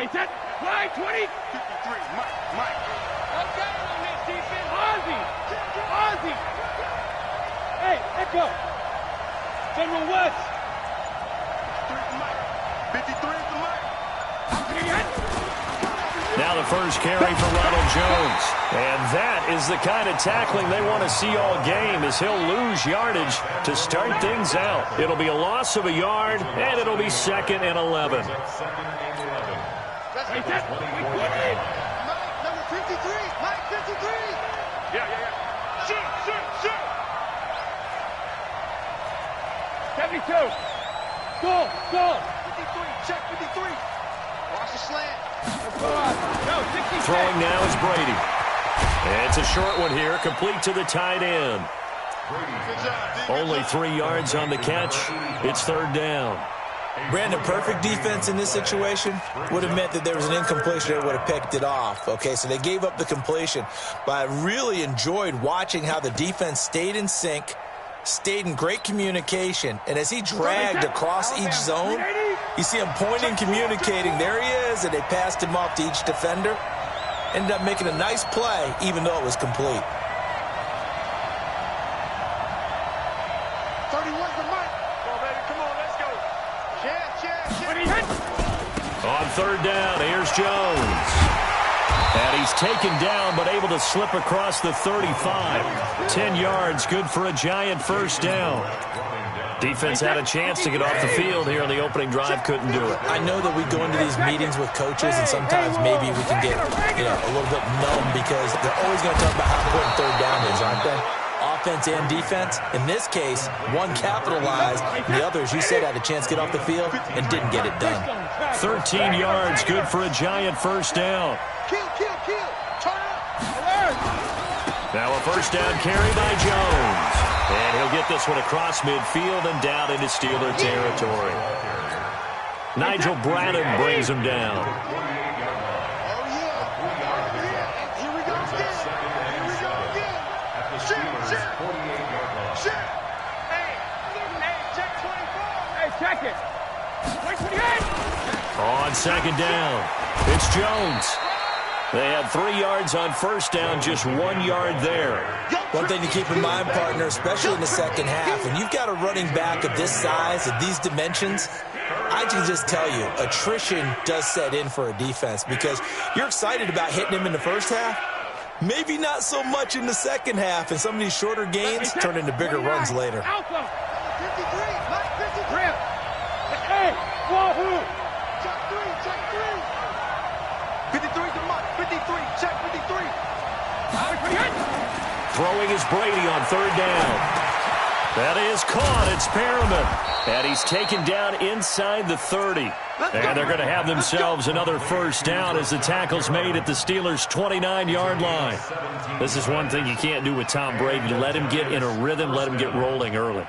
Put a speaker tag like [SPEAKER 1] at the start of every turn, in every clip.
[SPEAKER 1] Ready, set, fly, 20. 53, Mike. Okay, on this defense. Ozzy. Hey, echo. General West. 53 to Mike.
[SPEAKER 2] Now the first carry for Ronald Jones. And that is the kind of tackling they want to see all game, as he'll lose yardage to start things out. It'll be a loss of a yard, and it'll be 2nd and 11.
[SPEAKER 1] Mike, number 53. Mike, 53. Yeah. Shoot. 72. Goal. 53. Check 53. Watch the slant. No, 60.
[SPEAKER 2] Throwing now is Brady. It's a short one here, complete to the tight end. Only 3 yards on the catch. It's 3rd down.
[SPEAKER 3] Brandon, perfect defense in this situation would have meant that there was an incompletion that would have picked it off. Okay, so they gave up the completion. But I really enjoyed watching how the defense stayed in sync, stayed in great communication, and as he dragged across each zone, you see him pointing, communicating. There he is, and they passed him off to each defender. Ended up making a nice play, even though it was complete.
[SPEAKER 1] 31 for Mike. Come on, baby. Come on, let's go. Check.
[SPEAKER 2] On 3rd down, here's Jones. And he's taken down, but able to slip across the 35. 10 yards, good for a giant first down. Defense had a chance to get off the field here on the opening drive, couldn't do it.
[SPEAKER 3] I know that we go into these meetings with coaches, and sometimes maybe we can get, a little bit numb because they're always going to talk about how important 3rd down is, aren't they? Offense and defense. In this case, one capitalized, and the other, as you said, had a chance to get off the field and didn't get it done.
[SPEAKER 2] 13 yards, good for a giant first down.
[SPEAKER 1] Kill. Turn up.
[SPEAKER 2] Now a first down carry by Jones. And he'll get this one across midfield and down into Steeler territory. Nigel Bradham brings him down.
[SPEAKER 1] Here we go again. Shoot. Hey, check 24. Hey, check it. 28.
[SPEAKER 2] On 2nd down, it's Jones. They had 3 yards on first down, just 1 yard there.
[SPEAKER 3] One thing to keep in mind, partner, especially in the second half, when you've got a running back of this size, of these dimensions, I can just tell you, attrition does set in for a defense because you're excited about hitting him in the first half. Maybe not so much in the second half, and some of these shorter gains turn into bigger runs later.
[SPEAKER 1] 53, Hey, wahoo! Check 3. 53 to Mike. 53, check 53.
[SPEAKER 2] Throwing is Brady on 3rd down. That is caught. It's Perriman. And he's taken down inside the 30. And they're going to have themselves another first down as the tackle's made at the Steelers' 29-yard line. This is one thing you can't do with Tom Brady. Let him get in a rhythm. Let him get rolling early.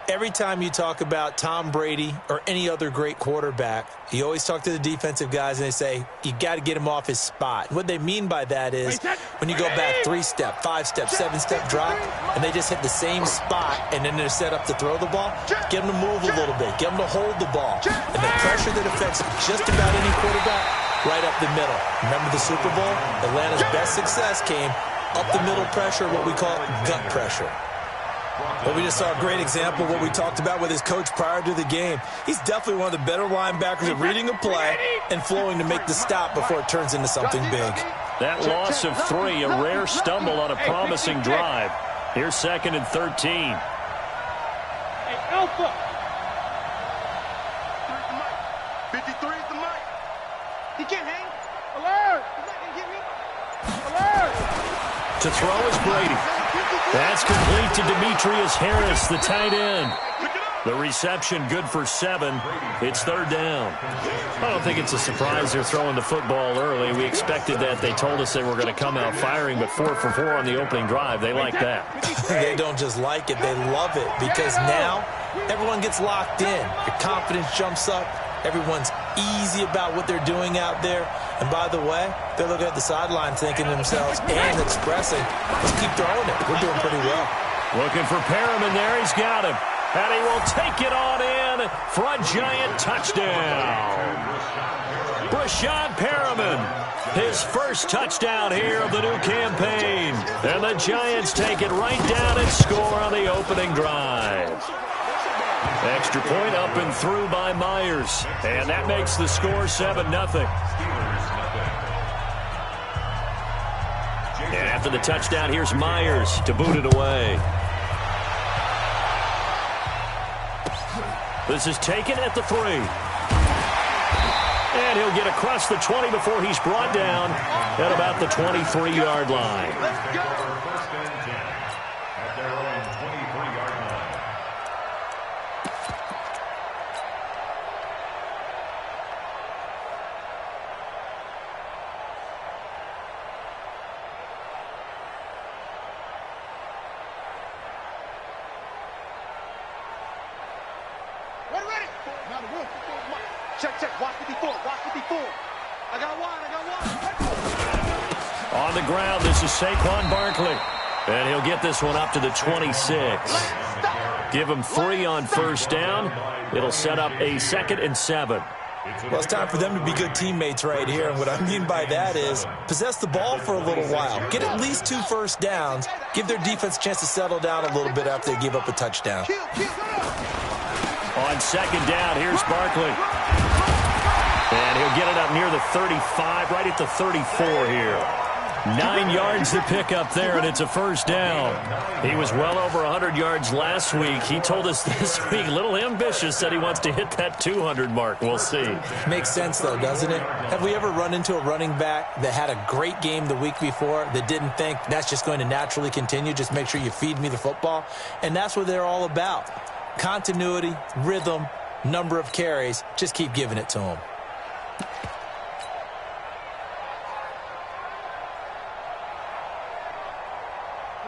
[SPEAKER 3] Every time you talk about Tom Brady or any other great quarterback, you always talk to the defensive guys and they say, you got to get him off his spot. What they mean by that is when you go back 3-step, 5-step, 7-step drop, and they just hit the same spot and then they're set up to throw the ball, get them to move a little bit, get them to hold the ball. And the pressure that affects just about any quarterback, right up the middle. Remember the Super Bowl? Atlanta's best success came up the middle pressure, what we call gut pressure. But we just saw a great example of what we talked about with his coach prior to the game. He's definitely one of the better linebackers at reading a play and flowing to make the stop before it turns into something big.
[SPEAKER 2] That loss of 3, a rare stumble on a promising drive. Here's 2nd and 13.
[SPEAKER 1] Hey, Alpha. 53 is the Mike. He can't hang. Alert. He's not going to get me. Alert.
[SPEAKER 2] To throw is Brady. That's complete to Demetrius Harris, the tight end. The reception good for 7. It's 3rd down. I don't think it's a surprise they're throwing the football early. We expected that. They told us they were going to come out firing, but 4 for 4 on the opening drive. They like that.
[SPEAKER 3] They don't just like it, they love it, because now everyone gets locked in. Your confidence jumps up. Everyone's easy about what they're doing out there. And by the way, they're looking at the sideline thinking to themselves and expressing, let's keep throwing it. We're doing pretty well.
[SPEAKER 2] Looking for Perriman there. He's got him. And he will take it on in for a giant touchdown. Brashad Perriman, his first touchdown here of the new campaign. And the Giants take it right down and score on the opening drive. Extra point up and through by Myers. And that makes the score 7-0. And after the touchdown, here's Myers to boot it away. This is taken at the 3. And he'll get across the 20 before he's brought down at about the 23-yard line.
[SPEAKER 1] Let's go. Check. Watch 54. I got one.
[SPEAKER 2] On the ground, this is Saquon Barkley. And he'll get this one up to the 26. Give him 3 on first down. It'll set up a 2nd and 7.
[SPEAKER 3] Well, it's time for them to be good teammates right here. And what I mean by that is possess the ball for a little while. Get at least 2 first downs. Give their defense a chance to settle down a little bit after they give up a touchdown.
[SPEAKER 2] On 2nd down, here's Barkley. And he'll get it up near the 35, right at the 34 here. 9 yards to pick up there, and it's a first down. He was well over 100 yards last week. He told us this week, a little ambitious, said he wants to hit that 200 mark. We'll see.
[SPEAKER 3] Makes sense, though, doesn't it? Have we ever run into a running back that had a great game the week before that didn't think that's just going to naturally continue? Just make sure you feed me the football. And that's what they're all about. Continuity, rhythm, number of carries. Just keep giving it to them.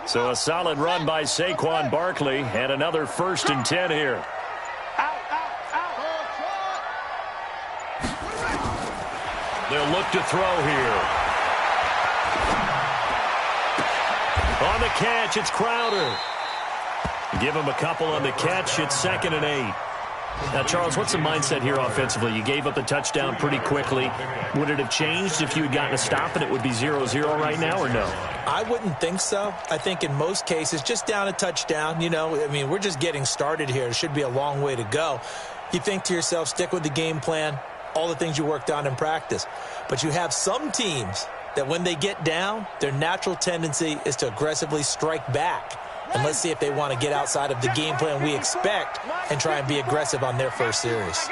[SPEAKER 2] So a solid run by Saquon Barkley and another 1st and 10 here. They'll look to throw here. On the catch, it's Crowder. Give him a couple on the catch. It's 2nd and 8. Now, Charles, what's the mindset here offensively? You gave up a touchdown pretty quickly. Would it have changed if you had gotten a stop and it would be 0-0 right now, or no?
[SPEAKER 3] I wouldn't think so. I think in most cases, just down a touchdown, we're just getting started here. It should be a long way to go. You think to yourself, stick with the game plan, all the things you worked on in practice. But you have some teams that when they get down, their natural tendency is to aggressively strike back. And let's see if they want to get outside of the game plan we expect and try and be aggressive on their first series.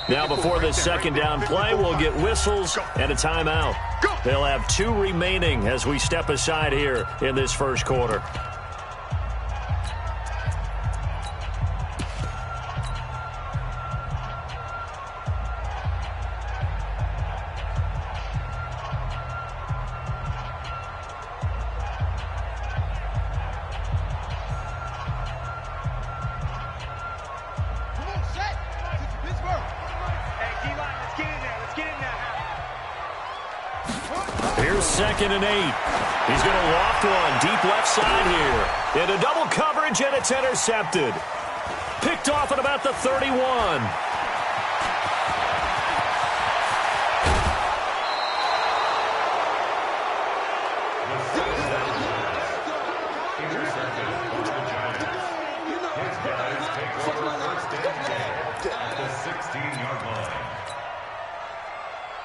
[SPEAKER 2] Now before this 2nd down play, we'll get whistles and a timeout. They'll have 2 remaining as we step aside here in this first quarter. Here's 2nd and 8. He's going to loft one deep left side here. Into double coverage, and it's intercepted. Picked off at about the 31.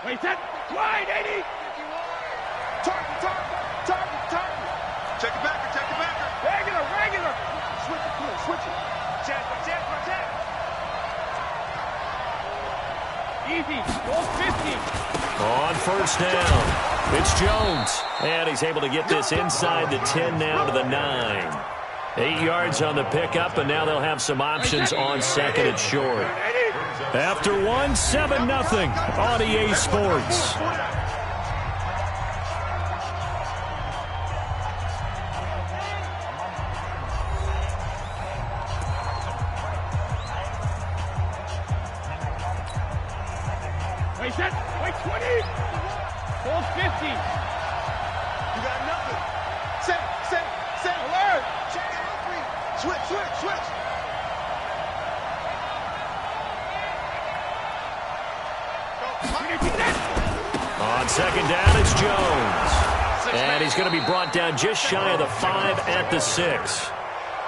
[SPEAKER 1] Wait, that wide, 80. Target. Check it backer. Regular. Switch it. Chance. Easy. Goal 50.
[SPEAKER 2] On first down, it's Jones. And he's able to get this inside the 10 now to the 9. 8 yards on the pickup, and now they'll have some options on 2nd and short. After 1, 7-0 on EA Sports.
[SPEAKER 1] Wait, 20. Goal 50. You got nothing. Set. Alert. Check it. Switch.
[SPEAKER 2] On second down, it's Jones. And he's going to be brought down just shy of the 5 at the 6.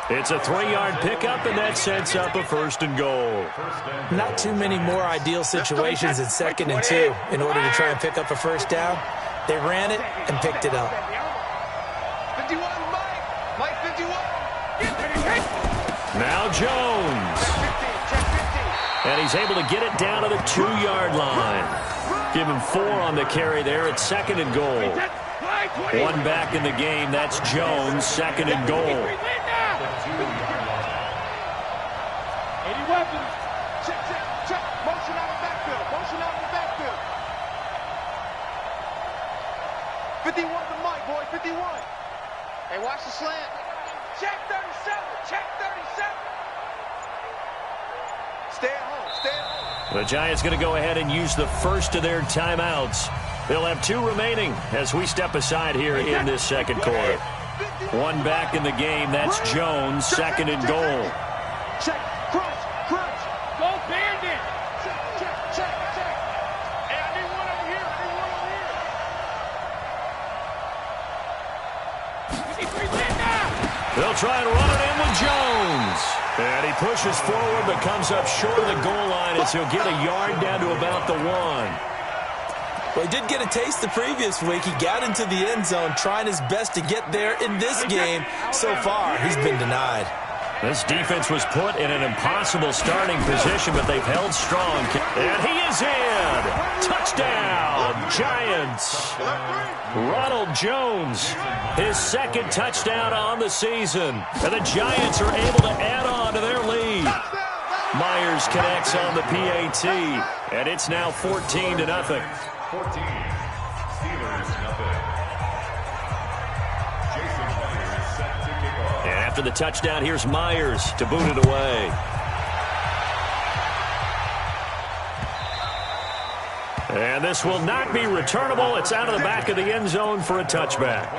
[SPEAKER 2] It's a 3-yard pickup, and that sets up a 1st and goal.
[SPEAKER 3] Not too many more ideal situations in 2nd and 2 in order to try and pick up a 1st down. They ran it and picked it up.
[SPEAKER 1] 51, Mike 51.
[SPEAKER 2] Now Jones. And he's able to get it down to the 2-yard line. Give him 4 on the carry there at 2nd and goal. 1 back in the game. That's Jones, 2nd and goal.
[SPEAKER 1] Check. Motion out of the backfield. 51 to Mike, boy. 51. Hey, watch the slant. Check 37. Check 37. Stay at home.
[SPEAKER 2] The Giants going to go ahead and use the first of their timeouts. They'll have 2 remaining as we step aside here in this 2nd quarter. 1 back in the game. That's Jones, 2nd and goal.
[SPEAKER 1] Check. Crunch. Go Bandit. Check. Hey, I need one over here.
[SPEAKER 2] They'll try and run it in with Jones. And he pushes forward but comes up short of the goal line as he'll get a yard down to about the 1.
[SPEAKER 3] Well, he did get a taste the previous week. He got into the end zone trying his best to get there in this game. So far, he's been denied.
[SPEAKER 2] This defense was put in an impossible starting position, but they've held strong. And he is in! Touchdown, Giants! Ronald Jones, his 2nd touchdown on the season. And the Giants are able to add on to their lead. Myers connects on the PAT, and it's now 14-0.
[SPEAKER 4] 14. Steelers nothing. Jason Myers set to kick off.
[SPEAKER 2] And after the touchdown, here's Myers to boot it away. And this will not be returnable. It's out of the back of the end zone for a touchback.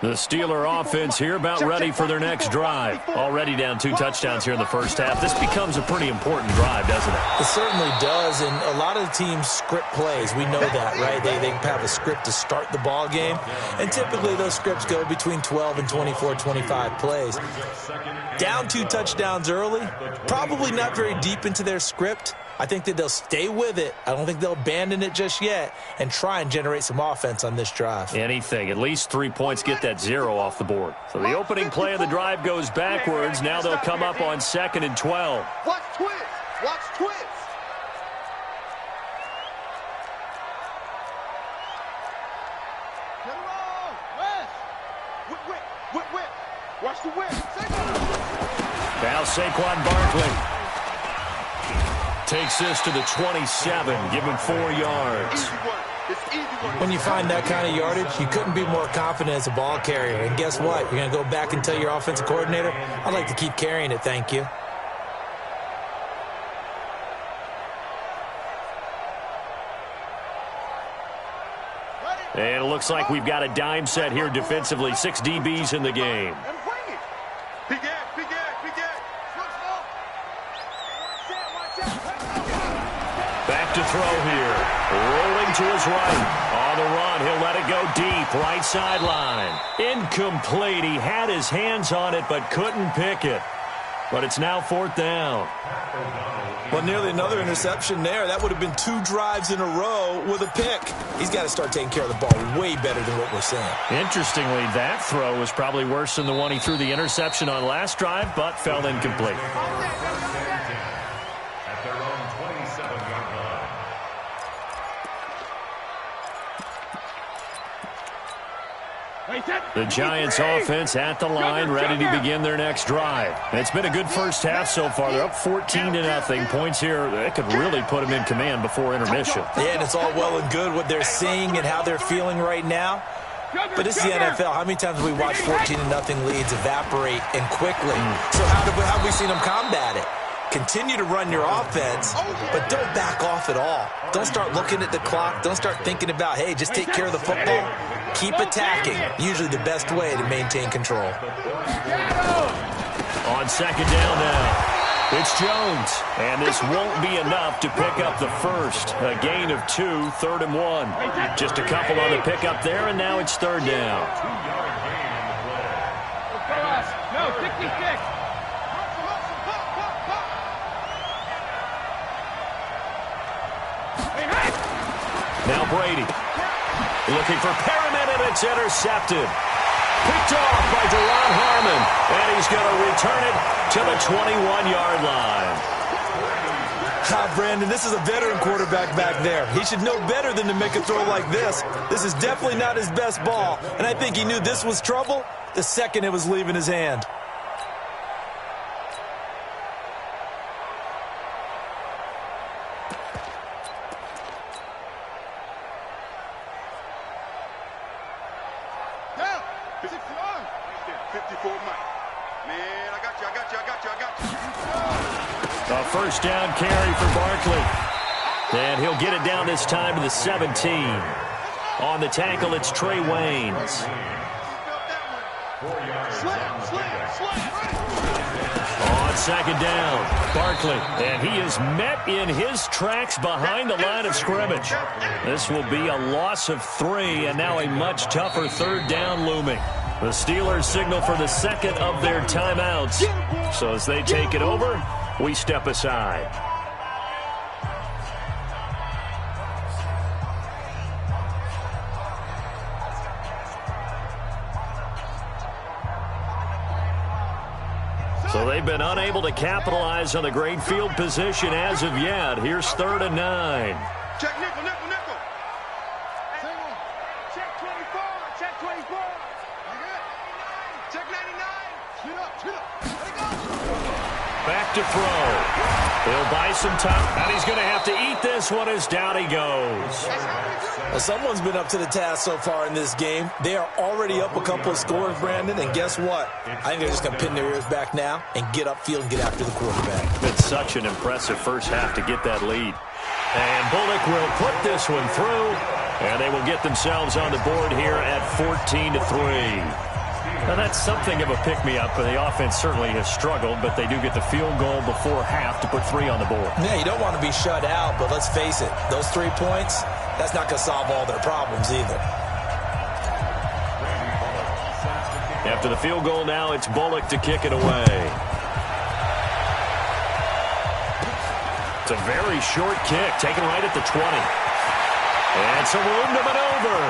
[SPEAKER 2] The Steeler offense here about ready for their next drive. Already down 2 touchdowns here in the first half. This becomes a pretty important drive, doesn't it?
[SPEAKER 3] It certainly does, and a lot of the teams script plays. We know that, right? They have a script to start the ball game, and typically those scripts go between 12 and 24, 25 plays. Down 2 touchdowns early, probably not very deep into their script. I think that they'll stay with it. I don't think they'll abandon it just yet and try and generate some offense on this drive.
[SPEAKER 2] Anything. At least 3 points, get that 0 off the board. So the opening play of the drive goes backwards. Now they'll come up on 2nd and 12.
[SPEAKER 1] Watch twist. Get him on. Whip. Watch the whip.
[SPEAKER 2] Now Saquon Barkley takes this to the 27. Give him 4 yards.
[SPEAKER 3] When you find that kind of yardage, you couldn't be more confident as a ball carrier. And guess what? You're going to go back and tell your offensive coordinator, I'd like to keep carrying it, thank you.
[SPEAKER 2] And it looks like we've got a dime set here defensively. 6 DBs in the game. Back to throw here. Rolling to his right. On the run, he'll let it go deep. Right sideline. Incomplete. He had his hands on it but couldn't pick it. But it's now 4th down.
[SPEAKER 3] Well, nearly another interception there. That would have been 2 drives in a row with a pick. He's got to start taking care of the ball way better than what we're seeing.
[SPEAKER 2] Interestingly, that throw was probably worse than the one he threw the interception on last drive, but fell incomplete.
[SPEAKER 4] At their own 27-yard line.
[SPEAKER 2] The Giants offense at the line, ready to begin their next drive. It's been a good first half so far. They're up 14-0. Points here, that could really put them in command before intermission.
[SPEAKER 3] Yeah, and it's all well and good what they're seeing and how they're feeling right now. But this is the NFL. How many times have we watched 14-0 leads evaporate and quickly? So how have we seen them combat it? Continue to run your offense, but don't back off at all. Don't start looking at the clock. Don't start thinking about, hey, just take care of the football. Keep attacking. Usually the best way to maintain control.
[SPEAKER 2] On second down now, it's Jones. And this won't be enough to pick up the first. A gain of 2, 3rd and 1. Just a couple on the pickup there, and now it's 3rd down.
[SPEAKER 1] No, 66.
[SPEAKER 2] Now Brady looking for Perriman, and it's intercepted. Picked off by Deron Harmon, and he's going to return it to the 21-yard line.
[SPEAKER 3] Brandon, this is a veteran quarterback back there. He should know better than to make a throw like this. This is definitely not his best ball, and I think he knew this was trouble the second it was leaving his hand.
[SPEAKER 2] A first down carry for Barkley. And he'll get it down this time to the 17. On the tackle, it's Trey Waynes. On second down, Barkley. And he is met in his tracks behind the line of scrimmage. This will be a loss of 3, and now a much tougher 3rd down looming. The Steelers signal for the second of their timeouts. So as they take it over, we step aside. So they've been unable to capitalize on the great field position as of yet. Here's 3rd and 9.
[SPEAKER 1] Check nickel, nickel, nickel. Check 24, check 24. Check 99. Shoot up, shoot up. Let it go.
[SPEAKER 2] Back to throw. He'll buy some time, and he's going to have to eat this one as down he goes.
[SPEAKER 3] Well, someone's been up to the task so far in this game. They are already up a couple of scores, Brandon, and guess what? I think they're just going to pin their ears back now and get upfield and get after the quarterback.
[SPEAKER 2] It's such an impressive first half to get that lead. And Bullock will put this one through, and they will get themselves on the board here at 14-3. Now, that's something of a pick-me-up, but the offense certainly has struggled, but they do get the field goal before half to put 3 on the board.
[SPEAKER 3] Yeah, you don't want to be shut out, but let's face it, those 3 points, that's not going to solve all their problems either.
[SPEAKER 2] After the field goal now, it's Bullock to kick it away. It's a very short kick, taken right at the 20. And some room to maneuver.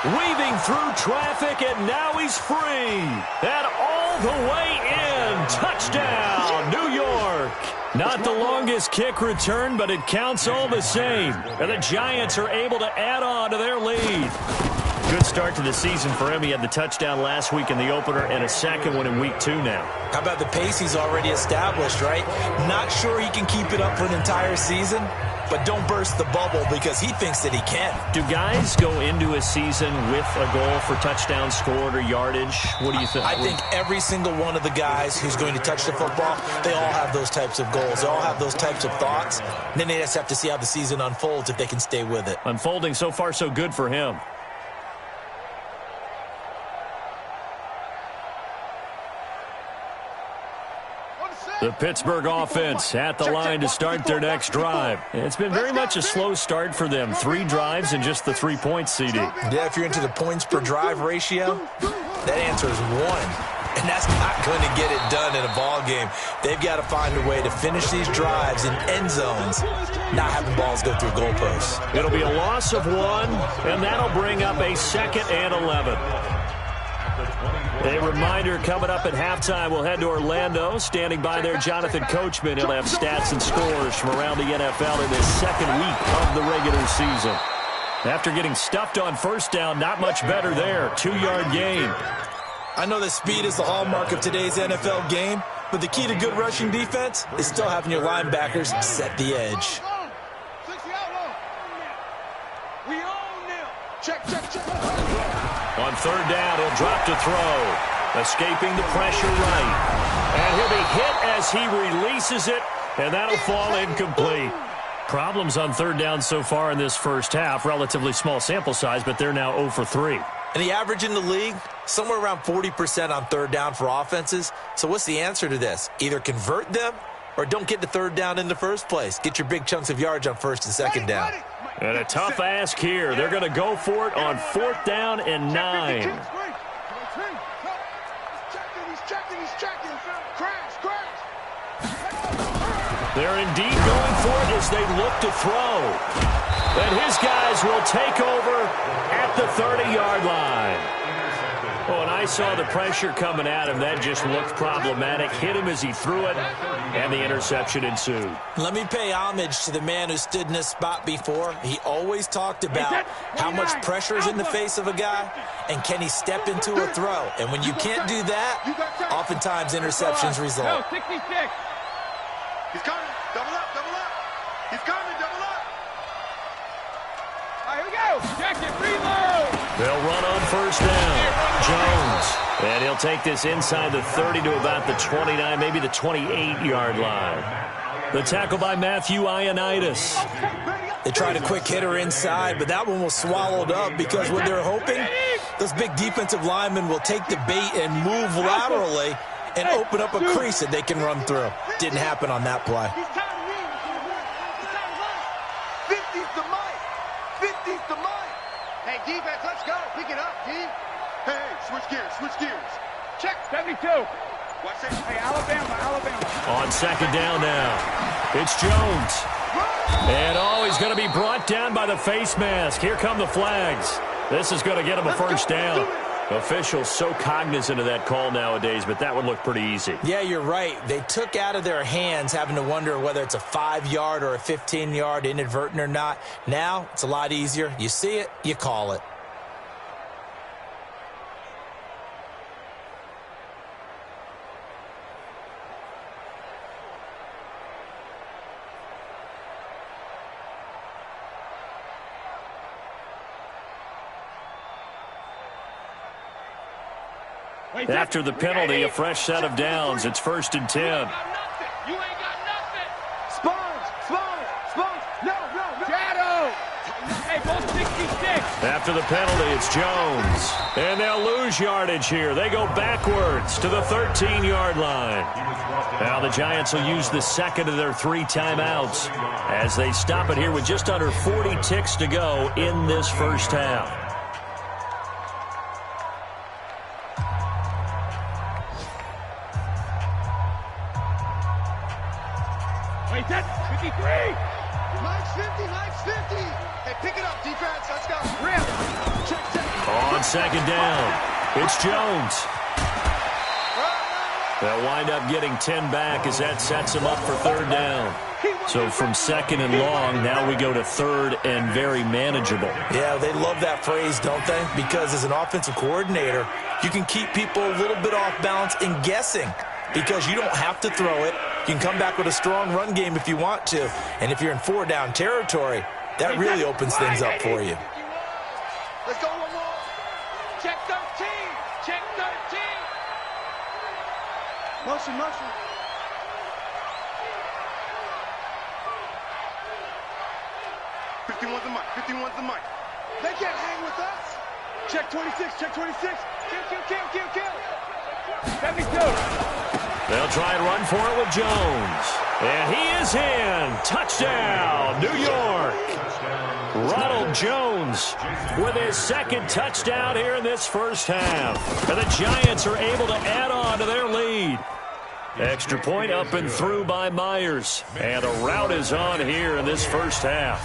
[SPEAKER 2] Weaving through traffic, and now he's free. And all the way in. Touchdown, New York. Not the longest kick return, but it counts all the same. And the Giants are able to add on to their lead. Good start to the season for him. He had the touchdown last week in the opener and a second one in week 2 now.
[SPEAKER 3] How about the pace he's already established, right? Not sure he can keep it up for an entire season, but don't burst the bubble because he thinks that he can.
[SPEAKER 2] Do guys go into a season with a goal for touchdowns scored or yardage? What do you think?
[SPEAKER 3] I think every single one of the guys who's going to touch the football, they all have those types of goals. They all have those types of thoughts. And then they just have to see how the season unfolds if they can stay with it.
[SPEAKER 2] Unfolding so far so good for him. The Pittsburgh offense at the line to start their next drive. It's been very much a slow start for them. 3 drives and just the 3 points, CD.
[SPEAKER 3] Yeah, if you're into the points per drive ratio, that answer is 1. And that's not going to get it done in a ball game. They've got to find a way to finish these drives in end zones, not having balls go through goalposts.
[SPEAKER 2] It'll be a loss of 1, and that'll bring up a 2nd and 11. A reminder coming up at halftime, we'll head to Orlando. Standing by there, Jonathan Coachman. He'll have stats and scores from around the NFL in this 2nd week of the regular season. After getting stuffed on first down, not much better there. 2-yard gain.
[SPEAKER 3] I know that speed is the hallmark of today's NFL game, but the key to good rushing defense is still having your linebackers set the edge.
[SPEAKER 1] Check, check, check.
[SPEAKER 2] On third down, he'll drop to throw. Escaping the pressure right. And he'll be hit as he releases it, and that'll fall incomplete. Problems on third down so far in this first half. Relatively small sample size, but they're now 0 for 3.
[SPEAKER 3] And the average in the league, somewhere around 40% on third down for offenses. So what's the answer to this? Either convert them or don't get to third down in the first place. Get your big chunks of yards on first and second down.
[SPEAKER 2] And a tough ask here. They're going to go for it on 4th down and 9. They're indeed going for it as they look to throw. And his guys will take over at the 30-yard line. Oh, and I saw the pressure coming at him. That just looked problematic. Hit him as he threw it, and the interception ensued.
[SPEAKER 3] Let me pay homage to the man who stood in this spot before. He always talked about how much pressure is in the face of a guy, and can he step into a throw. And when you can't do that, oftentimes interceptions result.
[SPEAKER 1] 66. He's coming. Double up, double up. He's coming, double up. All right, here we go. Check it, reload.
[SPEAKER 2] They'll run on first down. Jones. And he'll take this inside the 30 to about the 29, maybe the 28-yard line. The tackle by Matthew Ioannidis.
[SPEAKER 3] They tried a quick hitter inside, but that one was swallowed up because what they're hoping, those big defensive linemen will take the bait and move laterally and open up a crease that they can run through. Didn't happen on that play.
[SPEAKER 1] 50's the mic. 50's the mic. Hey, defense, let's go. Pick it up, D. Hey, switch gears, switch gears. Check. 72. Watch this. Hey, Alabama.
[SPEAKER 2] On second down now. It's Jones. And he's going to be brought down by the face mask. Here come the flags. This is going to get him a first down. Officials so cognizant of that call nowadays, but that would look pretty easy.
[SPEAKER 3] Yeah, you're right. They took out of their hands having to wonder whether it's a 5-yard or a 15-yard inadvertent or not. Now, it's a lot easier. You see it, you call it.
[SPEAKER 2] After the penalty, a fresh set of downs. It's 1st and 10.
[SPEAKER 1] You ain't got nothing. Spons. No. Shadow. Hey, both 66.
[SPEAKER 2] After the penalty, it's Jones. And they'll lose yardage here. They go backwards to the 13-yard line. Now the Giants will use the second of their 3 timeouts as they stop it here with just under 40 ticks to go in this first half.
[SPEAKER 1] Wait, that's 53. Mike's 50. Hey, pick it up, defense. Let's go. Rip. Check.
[SPEAKER 2] On second down, it's Jones. They'll wind up getting 10 back as that sets them up for third down. So from second and long, now we go to third and very manageable.
[SPEAKER 3] Yeah, they love that phrase, don't they? Because as an offensive coordinator, you can keep people a little bit off balance and guessing because you don't have to throw it. You can come back with a strong run game if you want to. And if you're in 4-down territory, that really opens things up for you.
[SPEAKER 1] Let's go one more. Check 13. Check 13. Motion. 51's the mic. They can't hang with us. Check 26. Kill. 72.
[SPEAKER 2] They'll try and run for it with Jones. And he is in. Touchdown, New York. Ronald Jones with his second touchdown here in this first half. And the Giants are able to add on to their lead. Extra point up and through by Myers. And the route is on here in this first half.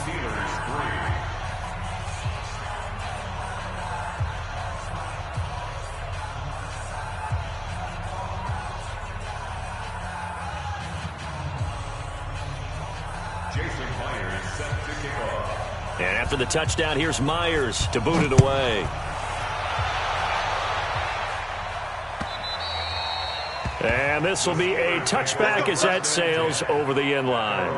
[SPEAKER 2] And after the touchdown, here's Myers to boot it away. And this will be a touchback as that sails over the end line.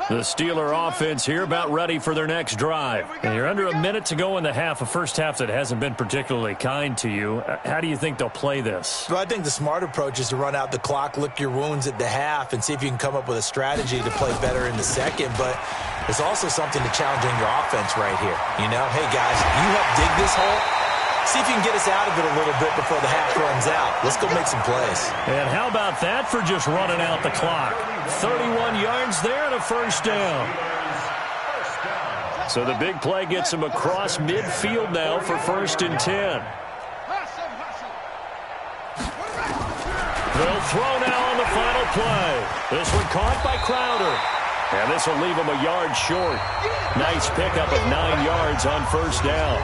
[SPEAKER 2] The Steeler offense here about ready for their next drive. And you're under a minute to go in the half, a first half that hasn't been particularly kind to you. How do you think they'll play this?
[SPEAKER 3] Well, I think the smart approach is to run out the clock, lick your wounds at the half, and see if you can come up with a strategy to play better in the second. But there's also something to challenge in your offense right here. You know, hey, guys, you help dig this hole. See if you can get us out of it a little bit before the half runs out. Let's go make some plays.
[SPEAKER 2] And how about that for just running out the clock? 31 yards there and a first down. So the big play gets him across midfield now for 1st and 10. They'll throw now on the final play. This one caught by Crowder. And this will leave him a yard short. Nice pickup of 9 yards on first down.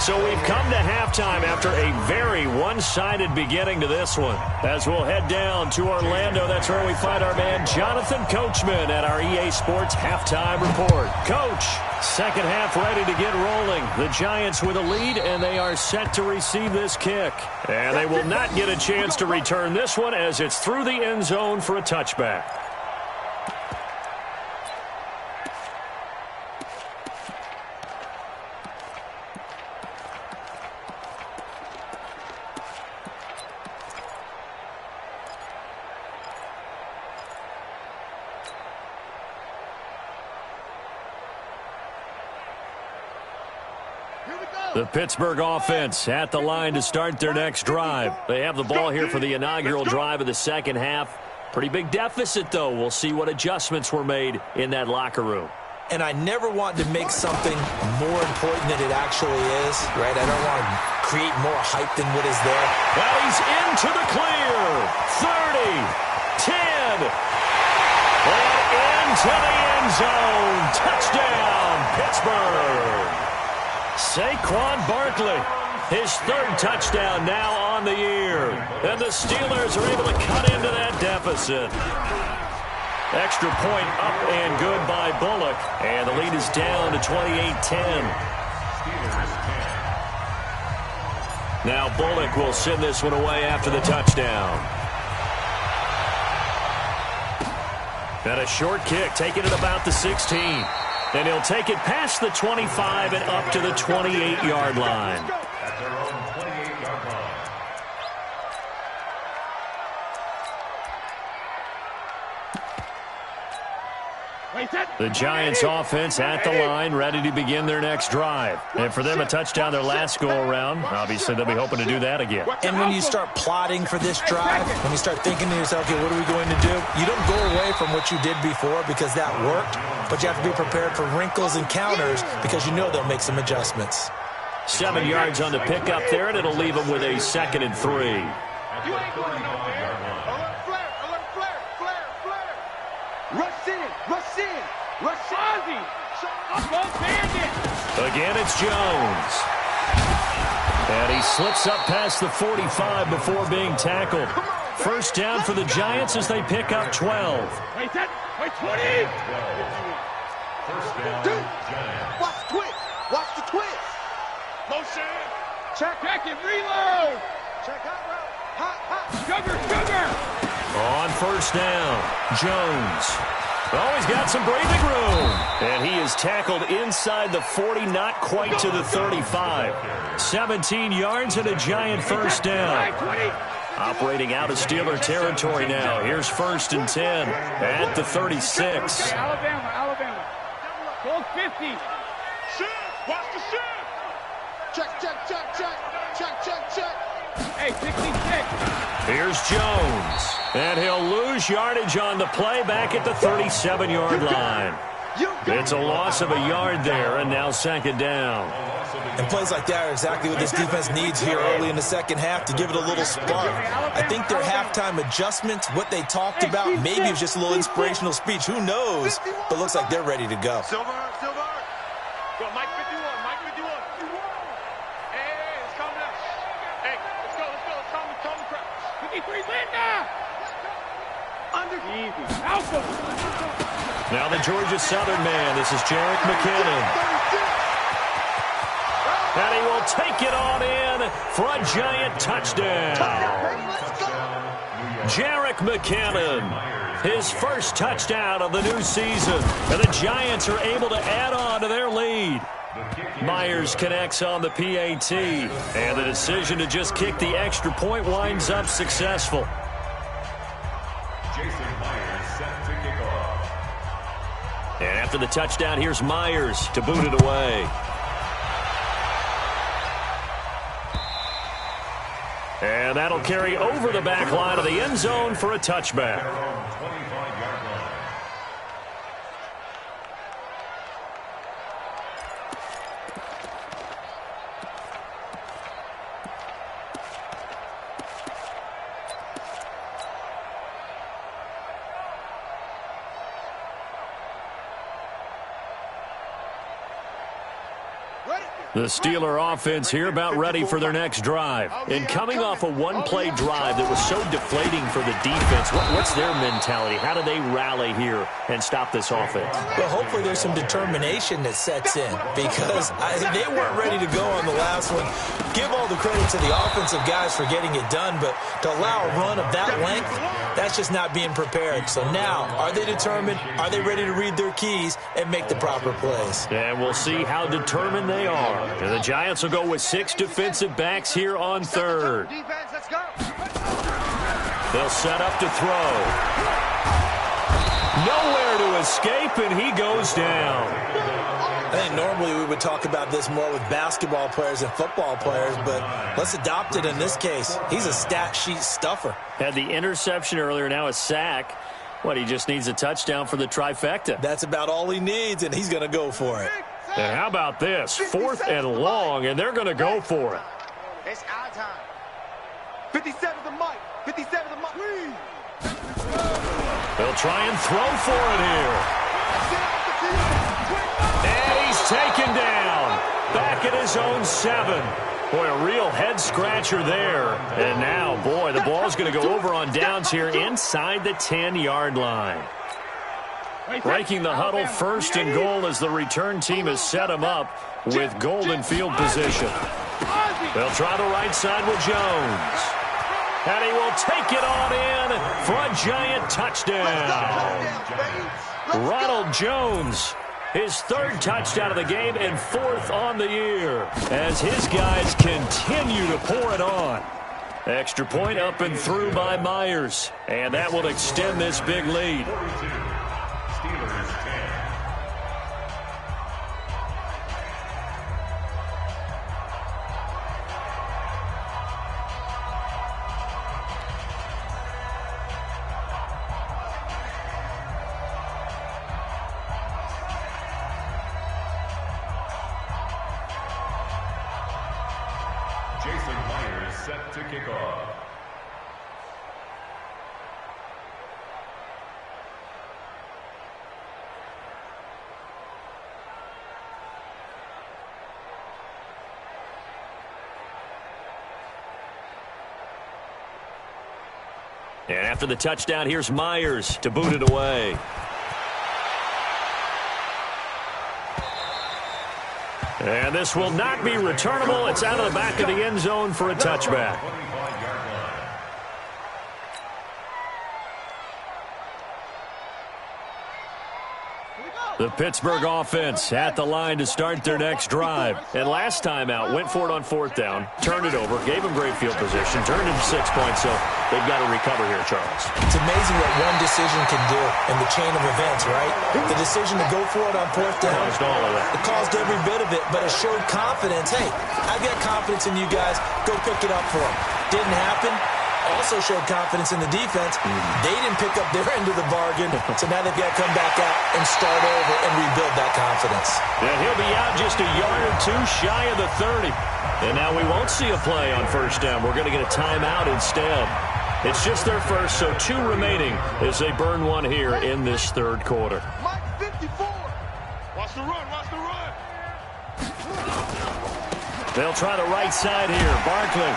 [SPEAKER 2] So we've come to halftime after a very one-sided beginning to this one. As we'll head down to Orlando, that's where we find our man Jonathan Coachman at our EA Sports Halftime Report. Coach, second half ready to get rolling. The Giants with a lead, and they are set to receive this kick. And they will not get a chance to return this one as it's through the end zone for a touchback. The Pittsburgh offense at the line to start their next drive. They have the ball here for the inaugural drive of the second half. Pretty big deficit, though. We'll see what adjustments were made in that locker room.
[SPEAKER 3] And I never want to make something more important than it actually is, right? I don't want to create more hype than what is there.
[SPEAKER 2] Well, he's into the clear. 30, 10, and into the end zone. Touchdown, Pittsburgh. Saquon Barkley, his 3rd touchdown now on the year. And the Steelers are able to cut into that deficit. Extra point up and good by Bullock. And the lead is down to 28-10. Now Bullock will send this one away after the touchdown. And a short kick, taking it about the 16. And he'll take it past the 25 and up to the 28-yard line.
[SPEAKER 4] At their own 28-yard line.
[SPEAKER 2] The Giants offense at the line, ready to begin their next drive. And for them, a touchdown their last go-around. Obviously, they'll be hoping to do that again.
[SPEAKER 3] And when you start plotting for this drive, when you start thinking to yourself, okay, what are we going to do? You don't go away from what you did before because that worked, but you have to be prepared for wrinkles and counters because you know they'll make some adjustments.
[SPEAKER 2] 7 yards on the pickup there, and it'll leave them with a 2nd and 3.
[SPEAKER 4] At their 35-yard line.
[SPEAKER 1] Rush in.
[SPEAKER 2] Again, it's Jones. And he slips up past the 45 before being tackled. First down for the Giants as they pick up 12.
[SPEAKER 1] Wait, 20.
[SPEAKER 4] First down, Giants.
[SPEAKER 1] Watch the twist. Motion. Check it, reload. Check out route. Hot. Sugar.
[SPEAKER 2] On first down, Jones. Oh, he's got some breathing room. And he is tackled inside the 40, not quite to the 35. 17 yards and a Giant first down. Operating out of Steeler territory now. Here's 1st and 10 at the 36.
[SPEAKER 1] Alabama. Goal 50. Shift. Watch the shift. Check. Hey, 66.
[SPEAKER 2] Here's Jones. And he'll lose yardage on the play back at the 37-yard line. It's a loss of a yard there, and now 2nd down.
[SPEAKER 3] And plays like that are exactly what this defense needs here early in the second half to give it a little spark. I think their halftime adjustments, what they talked about, maybe it was just a little inspirational speech. Who knows? But looks like they're ready to go.
[SPEAKER 1] Silver. Go, Mike 51. Hey, it's coming up. Hey, let's go. Calm the crowd. 53, Linda. Easy. Alpha.
[SPEAKER 2] Now the Georgia Southern man. This is Jerick McKinnon. And he will take it on in for a Giant touchdown. Jerick McKinnon. his first touchdown of the new season. And the Giants are able to add on to their lead. Myers connects on the PAT, and the decision to just kick the extra point winds up successful.
[SPEAKER 4] Jason Myers set to kick off.
[SPEAKER 2] And after the touchdown, here's Myers to boot it away. And that'll carry over the back line of the end zone for a touchback. The Steeler offense here about ready for their next drive. And coming off a one-play drive that was so deflating for the defense, what's their mentality? How do they rally here and stop this offense?
[SPEAKER 3] Well, hopefully there's some determination that sets in because they weren't ready to go on the last one. Give all the credit to the offensive guys for getting it done, but to allow a run of that length, that's just not being prepared. So now, are they determined? Are they ready to read their keys and make the proper plays?
[SPEAKER 2] And we'll see how determined they are. And the Giants will go with 6 defensive backs here on third. They'll set up to throw. Nowhere to escape, and he goes down.
[SPEAKER 3] I think normally we would talk about this more with basketball players and football players, but let's adopt it in this case. He's a stat sheet stuffer.
[SPEAKER 2] Had the interception earlier, now a sack. What, he just needs a touchdown for the trifecta.
[SPEAKER 3] That's about all he needs, and he's going to go for it.
[SPEAKER 2] And how about this? 4th and long, and they're going to go for it.
[SPEAKER 1] It's our time. 57 the mic. 57 the mic.
[SPEAKER 2] They'll try and throw for it here. And he's taken down. Back at his own 7. Boy, a real head-scratcher there. And now, boy, the ball's going to go over on downs here inside the 10-yard line. Breaking the huddle, 1st and goal as the return team has set him up with golden field position. They'll try the right side with Jones. And he will take it on in for a Giant touchdown. Ronald Jones, his 3rd touchdown of the game and 4th on the year as his guys continue to pour it on. Extra point up and through by Myers. And that will extend this big lead.
[SPEAKER 4] Jason Myers set to kick off.
[SPEAKER 2] And after the touchdown, here's Myers to boot it away. And this will not be returnable. It's out of the back of the end zone for a touchback. The Pittsburgh offense at the line to start their next drive. And last time out, went for it on 4th down, turned it over, gave them great field position, turned it to 6 points, so they've got to recover here, Charles.
[SPEAKER 3] It's amazing what one decision can do in the chain of events, right? The decision to go for it on 4th down.
[SPEAKER 2] Caused all of that.
[SPEAKER 3] It caused every bit of it, but it showed confidence. Hey, I've got confidence in you guys. Go pick it up for them. Didn't happen. Also showed confidence in the defense. They didn't pick up their end of the bargain, so now they've got to come back out and start over and rebuild that confidence.
[SPEAKER 2] And he'll be out just a yard or 2 shy of the 30. And now we won't see a play on 1st down. We're going to get a timeout instead. It's just their first, so 2 remaining as they burn one here in this 3rd quarter.
[SPEAKER 1] Mike 54. Watch the run, watch the run.
[SPEAKER 2] They'll try the right side here. Barkley.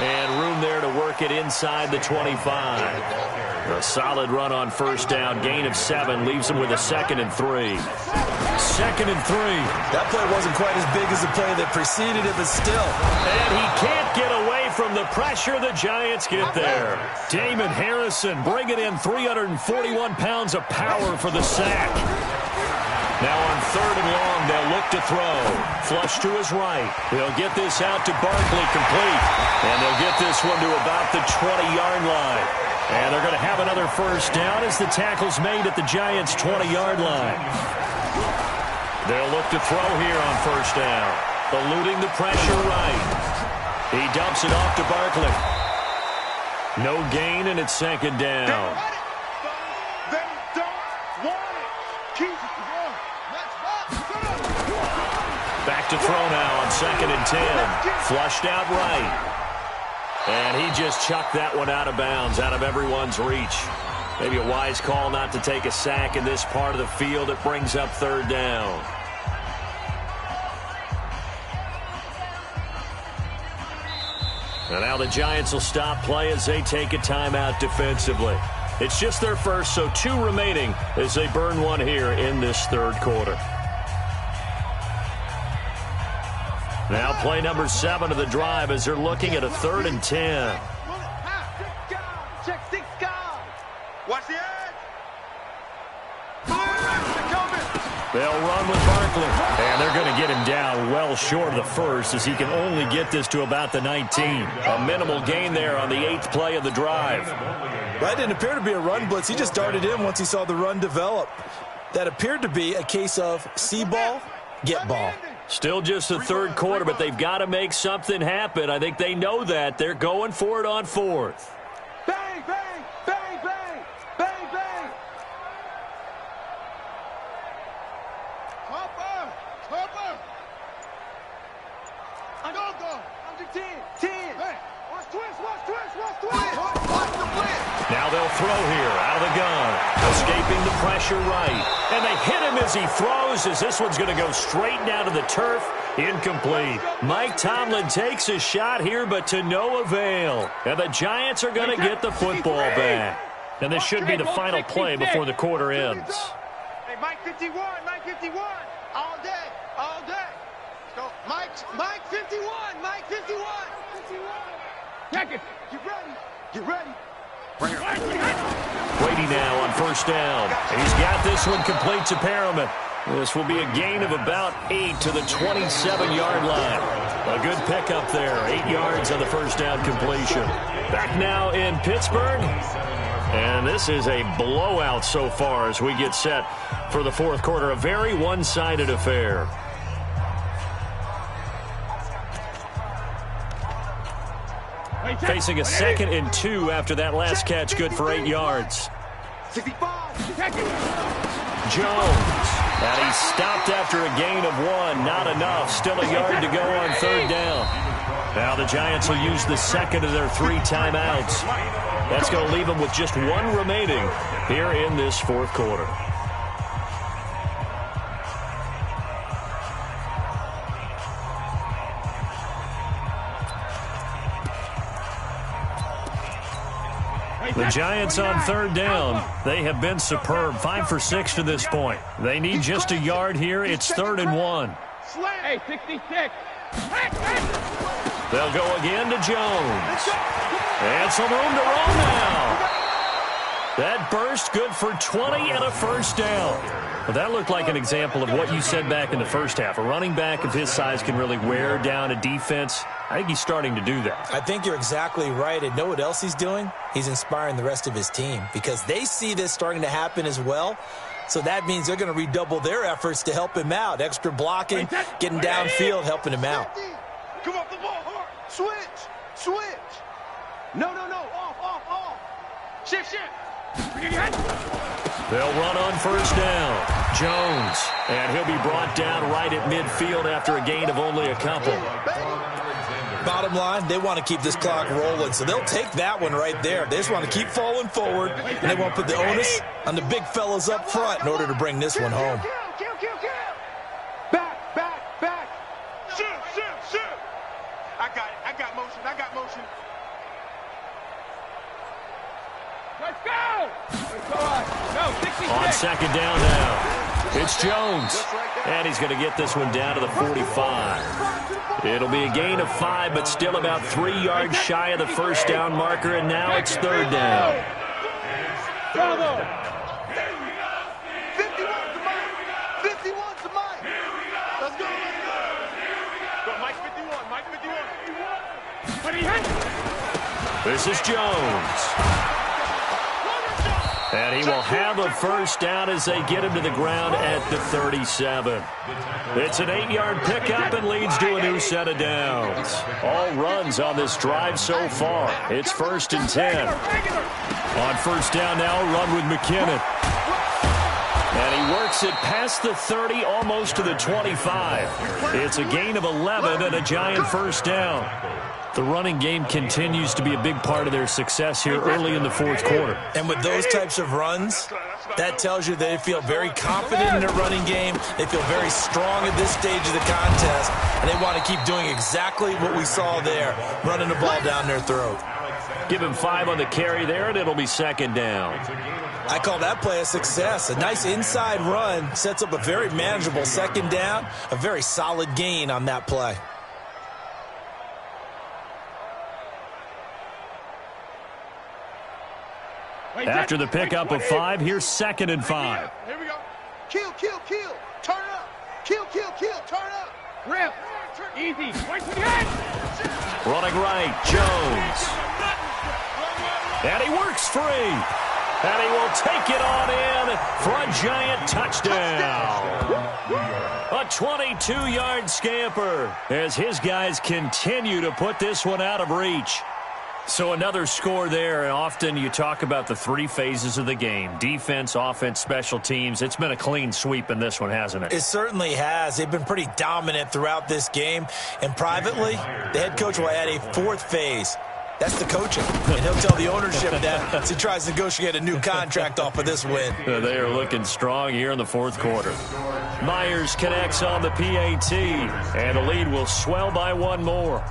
[SPEAKER 2] And room there to work it inside the 25. A solid run on 1st down. Gain of 7 leaves them with a 2nd and 3. 2nd and 3.
[SPEAKER 3] That play wasn't quite as big as the play that preceded it, but still.
[SPEAKER 2] And he can't get away And from the pressure, the Giants get there. Damon Harrison bringing in 341 pounds of power for the sack. Now on 3rd and long, they'll look to throw. Flush to his right. They'll get this out to Barkley, complete. And they'll get this one to about the 20-yard line. And they're going to have another first down as the tackle's made at the Giants' 20-yard line. They'll look to throw here on first down. Eluding the pressure right. He dumps it off to Barkley. No gain, and it's 2nd down.
[SPEAKER 1] They don't want it. Keep it going.
[SPEAKER 2] Back to throw now on 2nd and 10. Flushed out right. And he just chucked that one out of bounds, out of everyone's reach. Maybe a wise call not to take a sack in this part of the field. It brings up 3rd down. And now the Giants will stop play as they take a timeout defensively. It's just their first, so 2 remaining as they burn one here in this 3rd quarter. Now play number 7 of the drive as they're looking at a 3rd and 10.
[SPEAKER 1] Check 6 guys. Watch the edge.
[SPEAKER 2] They'll run with Barkley. And they're going to get him down well short of the first as he can only get this to about the 19. A minimal gain there on the 8th play of the drive.
[SPEAKER 3] That didn't appear to be a run blitz. He just darted in once he saw the run develop. That appeared to be a case of see ball, get ball.
[SPEAKER 2] Still just the 3rd quarter, but they've got to make something happen. I think they know that. They're going for it on 4th.
[SPEAKER 1] Bang, bang, bang, bang, bang, bang. Hopper, Hopper. Go. Under 10. Hey, watch twist. Watch the blitz.
[SPEAKER 2] Now they'll throw here out of the gun. Escaping the pressure right. And they hit him as he throws as this one's going to go straight down to the turf. Incomplete. Mike Tomlin takes a shot here, but to no avail. And the Giants are going to get the football back. And this should be the final play before the quarter ends.
[SPEAKER 1] Hey, Mike 51. All day. Let's go. Mike 51. Mike 51. Check it. Get ready.
[SPEAKER 2] Brady now on first down. And he's got this one complete to Perriman. This will be a gain of about 8 to the 27-yard line. A good pickup there. 8 yards on the first down completion. Back now in Pittsburgh. And this is a blowout so far as we get set for the 4th quarter. A very one-sided affair. Facing a 2nd and 2 after that last catch, good for 8 yards.
[SPEAKER 1] 65.
[SPEAKER 2] Jones. And he stopped after a gain of 1. Not enough. Still a yard to go on 3rd down. Now the Giants will use the 2nd of their 3 timeouts. That's going to leave them with just 1 remaining here in this 4th quarter. The Giants on 3rd down. They have been superb. 5 for 6 to this point. They need just a yard here. It's 3rd and 1.
[SPEAKER 1] Hey, 66.
[SPEAKER 2] They'll go again to Jones. And some room to roll now. That burst good for 20 and a first down. Well, that looked like an example of what you said back in the first half. A running back of his size can really wear down a defense. I think he's starting to do that.
[SPEAKER 3] I think you're exactly right. And know what else he's doing? He's inspiring the rest of his team because they see this starting to happen as well. So that means they're going to redouble their efforts to help him out. Extra blocking, getting downfield, helping him out.
[SPEAKER 1] Come off the ball hard. Switch. No. Off. Shift.
[SPEAKER 2] They'll run on first down. Jones. And he'll be brought down right at midfield after a gain of only a couple.
[SPEAKER 3] Bottom line, they want to keep this clock rolling, so they'll take that one right there. They just want to keep falling forward, and they want to put the onus on the big fellas up front in order to bring this one home.
[SPEAKER 1] Kill. Back. Shoot. I got motion. Let's go.
[SPEAKER 2] On second down now. It's Jones. And he's going to get this one down to the 45. It'll be a gain of 5, but still about 3 yards shy of the first down marker, and now it's third down.
[SPEAKER 1] 51 to Mike. 51 to Mike. Let's go. Go, Mike 51. Mike 51.
[SPEAKER 2] This is Jones. And he will have a first down as they get him to the ground at the 37. It's an 8-yard pickup and leads to a new set of downs. All runs on this drive so far. It's 1st and 10. On first down now, a run with McKinnon. And he works it past the 30, almost to the 25. It's a gain of 11 and a giant first down. The running game continues to be a big part of their success here early in the fourth quarter.
[SPEAKER 3] And with those types of runs, that tells you they feel very confident in their running game. They feel very strong at this stage of the contest, and they want to keep doing exactly what we saw there, running the ball down their throat.
[SPEAKER 2] Give him 5 on the carry there, and it'll be second down.
[SPEAKER 3] I call that play a success. A nice inside run sets up a very manageable second down, a very solid gain on that play.
[SPEAKER 2] After the pickup of 5, here's 2nd and 5.
[SPEAKER 1] Here we go. Kill. Turn up. Kill. Turn up. Rip. Easy. Wait for the end.
[SPEAKER 2] Running right, Jones. And he works free. And he will take it on in for a giant touchdown. A 22-yard scamper as his guys continue to put this one out of reach. So another score there, and often you talk about the 3 phases of the game. Defense, offense, special teams. It's been a clean sweep in this one, hasn't it?
[SPEAKER 3] It certainly has. They've been pretty dominant throughout this game. And privately, the head coach will add a 4th phase. That's the coaching. And he'll tell the ownership that as he tries to negotiate a new contract off of this win.
[SPEAKER 2] They are looking strong here in the fourth quarter. Myers connects on the PAT, and the lead will swell by 1 more.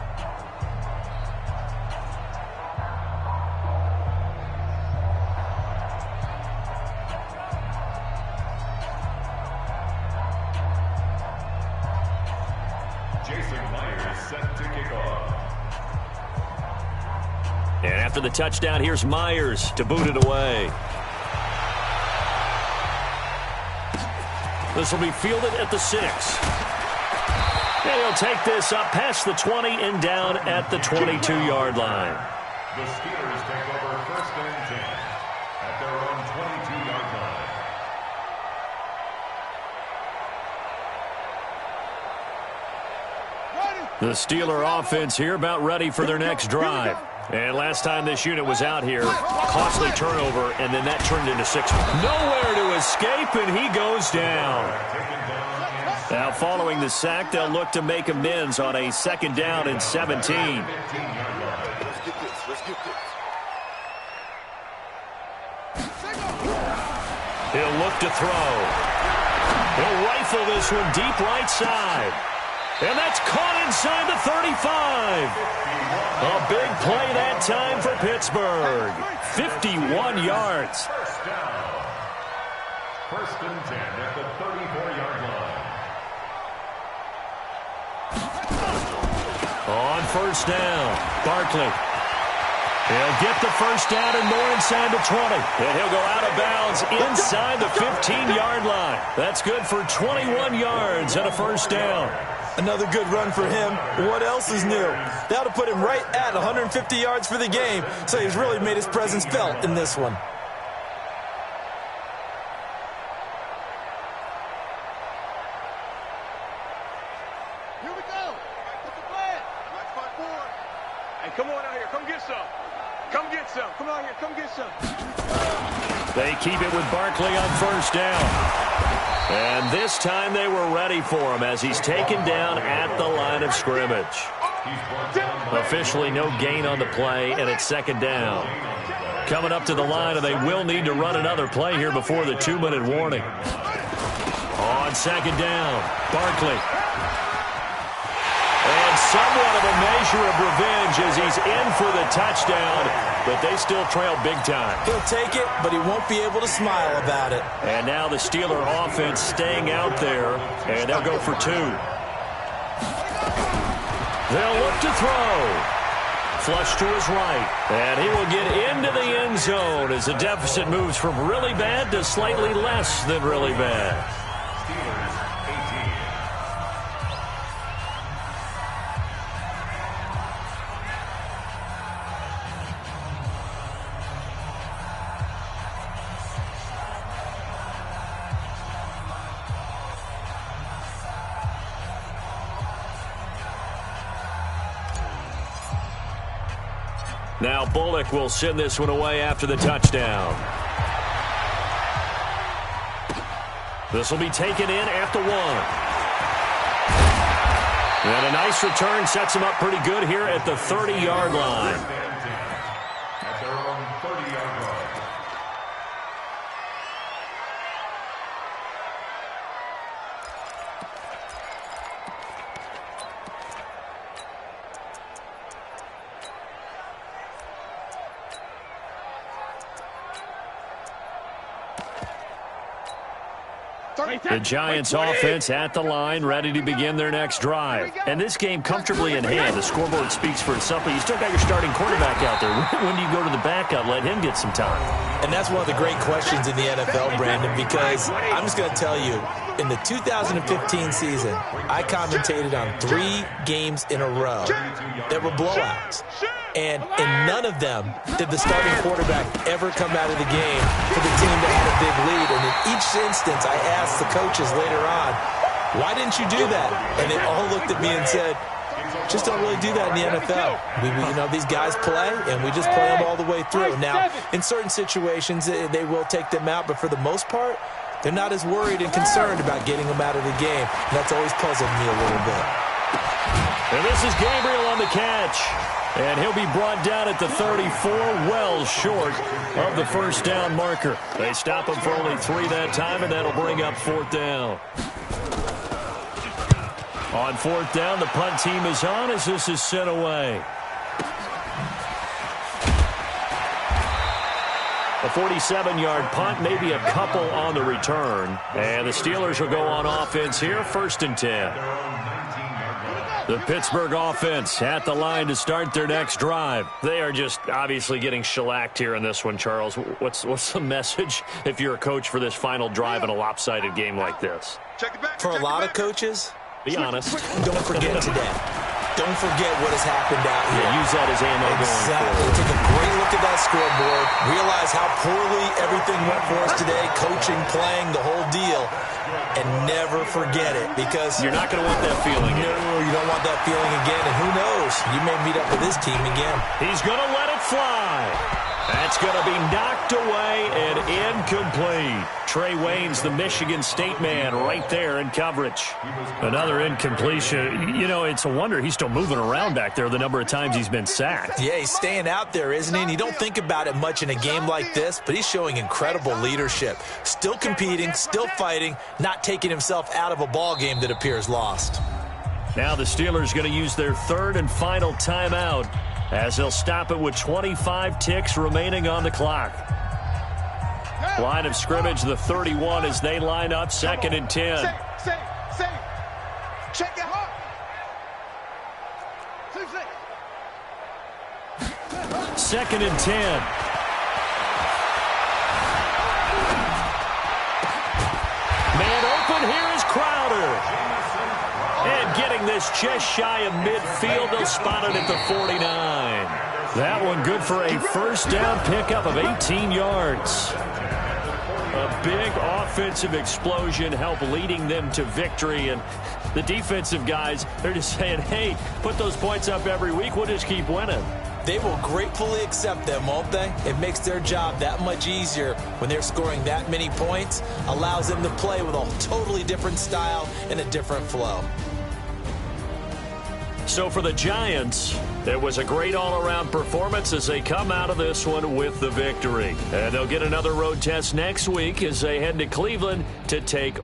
[SPEAKER 2] And after the touchdown, here's Myers to boot it away. This will be fielded at the 6. And he'll take this up past the 20 and down at the 22-yard line.
[SPEAKER 4] The Steelers take over 1st and 10 at their own 22-yard line.
[SPEAKER 2] The Steeler offense here about ready for their next drive. And last time this unit was out here, costly turnover, and then that turned into 6. Nowhere to escape, and he goes down. Now, following the sack, they'll look to make amends on a 2nd down and 17.
[SPEAKER 1] Let's get this.
[SPEAKER 2] He'll look to throw. He'll rifle this one deep right side. And that's caught inside the 35. A big play that time for Pittsburgh. 51 yards.
[SPEAKER 4] First down. 1st and 10 at the 34-yard line.
[SPEAKER 2] On first down, Barkley. He'll get the first down and more inside the 20. And he'll go out of bounds inside the 15-yard line. That's good for 21 yards and a first down.
[SPEAKER 3] Another good run for him. What else is new? That'll put him right at 150 yards for the game, so he's really made his presence felt in this one.
[SPEAKER 1] Here we go. What's the plan? Let's fight forward. Hey, come on out here. Come get some. Come get some. Come on here. Come get some.
[SPEAKER 2] They keep it with Barkley on first down. And this time they were ready for him as he's taken down at the line of scrimmage. Officially no gain on the play, and it's 2nd down. Coming up to the line, and they will need to run another play here before the 2-minute warning. On 2nd down, Barkley. And somewhat of a measure of revenge as he's in for the touchdown, but they still trail big time.
[SPEAKER 3] He'll take it, but he won't be able to smile about it.
[SPEAKER 2] And now the Steeler offense staying out there, and they'll go for 2. They'll look to throw. Flush to his right, and he will get into the end zone as the deficit moves from really bad to slightly less than really bad. Now Bullock will send this one away after the touchdown. This will be taken in at the 1. And a nice return sets him up pretty good here at the 30-yard line.
[SPEAKER 4] At their own 30-yard line.
[SPEAKER 2] The Giants offense at the line, ready to begin their next drive. And this game comfortably in hand. The scoreboard speaks for itself, but you still got your starting quarterback out there. When do you go to the backup? Let him get some time.
[SPEAKER 3] And that's one of the great questions in the NFL, Brandon, because I'm just going to tell you, in the 2015 season, I commentated on 3 games in a row that were blowouts. And in none of them did the starting quarterback ever come out of the game for the team that had a big lead. And in each instance, I asked the coaches later on, why didn't you do that? And they all looked at me and said, just don't really do that in the NFL. You know, these guys play, and we just play them all the way through. Now, in certain situations, they will take them out, but for the most part, they're not as worried and concerned about getting them out of the game. And that's always puzzled me a little bit.
[SPEAKER 2] And this is Gabriel on the catch. And he'll be brought down at the 34, well short of the first down marker. They stop him for only 3 that time, and that'll bring up 4th down. On 4th down, the punt team is on as this is sent away. A 47-yard punt, maybe a couple on the return. And the Steelers will go on offense here, 1st and 10. The Pittsburgh offense at the line to start their next drive. They are just obviously getting shellacked here in this one, Charles. What's the message if you're a coach for this final drive in a lopsided game like this?
[SPEAKER 3] For a lot of coaches,
[SPEAKER 2] be honest.
[SPEAKER 3] Don't forget today. Don't forget what has happened out here.
[SPEAKER 2] Yeah, use that as ammo
[SPEAKER 3] exactly.
[SPEAKER 2] going forward.
[SPEAKER 3] Take a great look at that scoreboard. Realize how poorly everything went for us today. Coaching, playing, the whole deal. And never forget it, because
[SPEAKER 2] you're not going to want that feeling.
[SPEAKER 3] No, you don't want that feeling again. And who knows? You may meet up with this team again.
[SPEAKER 2] He's going to let it fly. That's going to be knocked away and incomplete. Trey Waynes, the Michigan State man, right there in coverage. Another incompletion. You know, it's a wonder he's still moving around back there the number of times he's been sacked.
[SPEAKER 3] Yeah, he's staying out there, isn't he? And you don't think about it much in a game like this, but he's showing incredible leadership. Still competing, still fighting, not taking himself out of a ball game that appears lost.
[SPEAKER 2] Now the Steelers going to use their 3rd and final timeout, as they'll stop it with 25 ticks remaining on the clock. Line of scrimmage, the 31, as they line up, 2nd and 10.
[SPEAKER 1] Check it out.
[SPEAKER 2] 2nd and 10. Man open, here is Crowder. And getting this just shy of midfield, they'll spot it at the 49. That one good for a 1st down pickup of 18 yards. A big offensive explosion helped leading them to victory. And the defensive guys, they're just saying, hey, put those points up every week. We'll just keep winning.
[SPEAKER 3] They will gratefully accept them, won't they? It makes their job that much easier when they're scoring that many points. Allows them to play with a totally different style and a different flow.
[SPEAKER 2] So for the Giants, it was a great all-around performance as they come out of this one with the victory. And they'll get another road test next week as they head to Cleveland to take